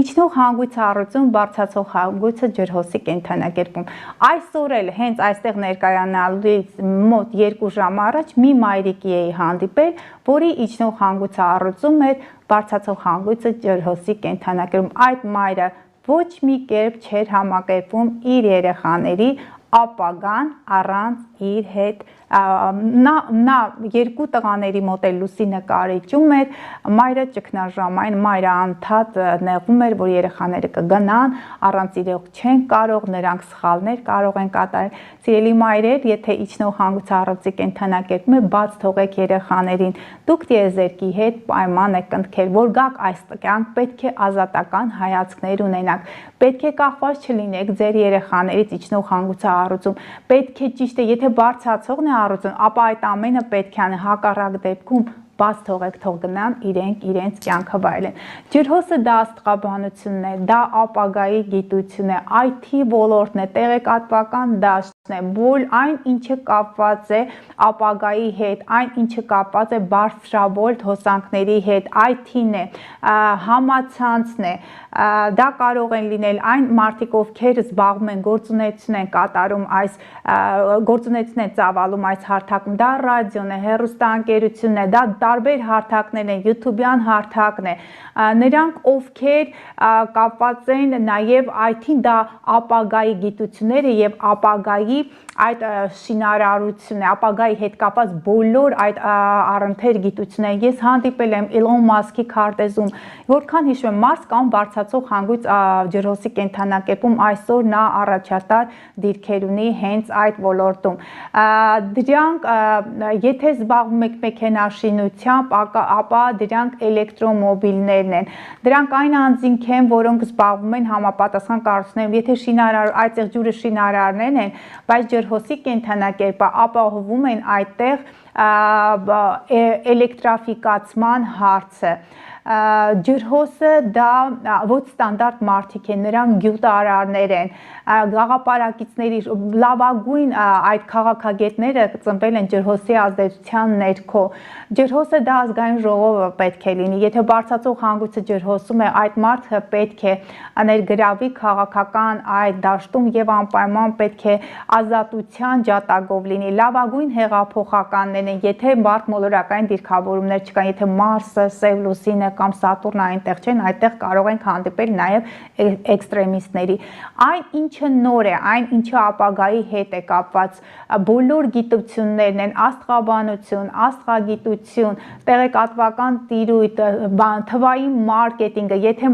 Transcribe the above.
Իջնող հանգույցը առողջություն, բարձրացող հանգույցը ջրհոսի կենդանակերպում։ Այսօր էլ հենց այստեղ ներկայանալուց մոտ 2 ժամ առաջ մի մայրիկի էի հանդիպել, որի իջնող հանգույցը առողջում էր, բարձրացող հանգույցը ջրհոսի կենդանակերպում։ Այդ մայրը ոչ մի կերպ չէր համակերպվում իր երեխաների ապագան առանց իր հետ նա 2 տղաների մոտ էլ լուսի նկարիչում էր, մայրը ճգնաժամային, մայրը անդադ նեղում էր, որ երեխաները կգնան, առանց իրենք չեն կարող, նրանք սխալներ կարող են կատարել։ Սիրելի մայրեր, եթե իջնող հանգույցը առողջի կենդանակերպում է, բաց թողեք երեխաներին, դուք տիեզերքի հետ պայման եք կնքել, որ գաք այս կյանք, պետք է ազատական հայացքներ ունենաք, պետք է կախված չլինեք ձեր երեխաներից իջնող հանգույցը առողջում, պետք է ճիշտ է, եթե բարձրացողն է առողջում, ապա այդ ամենը պետք է անի, հակառակ դեպքում բաց թողեք, թող գնան իրենք իրենց կյանքը վայելեն։ Ջրհոսը դա աստղաբանությունն է, դա ապագայի գիտություն է, IT ոլորտն է, տեղեկատվական դաշտն է, բոլ այն ինչը կապված է ապագայի հետ, այն ինչը կապված է բարձրաբոլտ հոսանքների հետ, IT-ն է, համացանցն է, դա կարող են լինել այն մարդիկ, ովքեր զբաղվում են, գործունեություն են կատարում այս գործունեություն են ծավալում այս հարթակում, դա ռադիոն է, հեռուստաընկերությունն է, դա տարբեր հարթակներ են, YouTube-յան հարթակն է, նրանք ովքեր կապված են նաև IT-ն, դա ապագայի գիտությունները եւ ապագայի այդ շինարարությունն է, ապագայի հետ կապված բոլոր այդ առընթեր գիտությունները։ Ես հանդիպել եմ Իլոն Մասկի քարտեզում, որքան հիշում եմ, Մարս կամ բարձրացող հանգույց ջրհոսի կենդանակերպում այսօր նա առաջատար դիրքեր ունի հենց այդ ոլորտում։ Դրանք եթե զբաղվում եք մեքենաշինությամբ, ապա դրանք էլեկտրոմոբիլներն են։ Դրանք այն անձինք են, որոնք զբաղվում են համապատասխան կառույցներում, եթե շինարար այդտեղ ջուրը շինարարներն են, բայց ջրհոսի կենդանակերպը ապահովում են այդտեղ էլեկտրաֆիկացման հարցը։ Ջրհոսը դա ոչ ստանդարտ մարդիկ են, նրանք գյուտարարներ են, գաղափարակիցների լավագույն այդ քաղաքագետները ծնվել են ջրհոսի ազդեցության ներքո։ Ջրհոսը դա ազգային ժողովը պետք է լինի, եթե բարձրացող հանգույցը ջրհոսում է, այդ մարդը պետք է ներգրավի քաղաքական այդ դաշտում եւ անպայման պետք է ազատության ջատագով լինի, լավագույն հեղափոխականներն են, եթե բարդ մոլորակային դիրքավորումներ չկան, եթե Մարսը, Սև լուսինը կամ Սատուրնը այնտեղ չեն, այդտեղ կարող ենք հանդիպել նաև էքստրեմիստների։ Այն ինչը նոր է, այն ինչը ապագայի հետ է կապված, բոլոր գիտություններն են, աստղաբանություն, աստղագիտություն, տեղեկատվական տիրույթ, թվային մարքեթինգը, եթե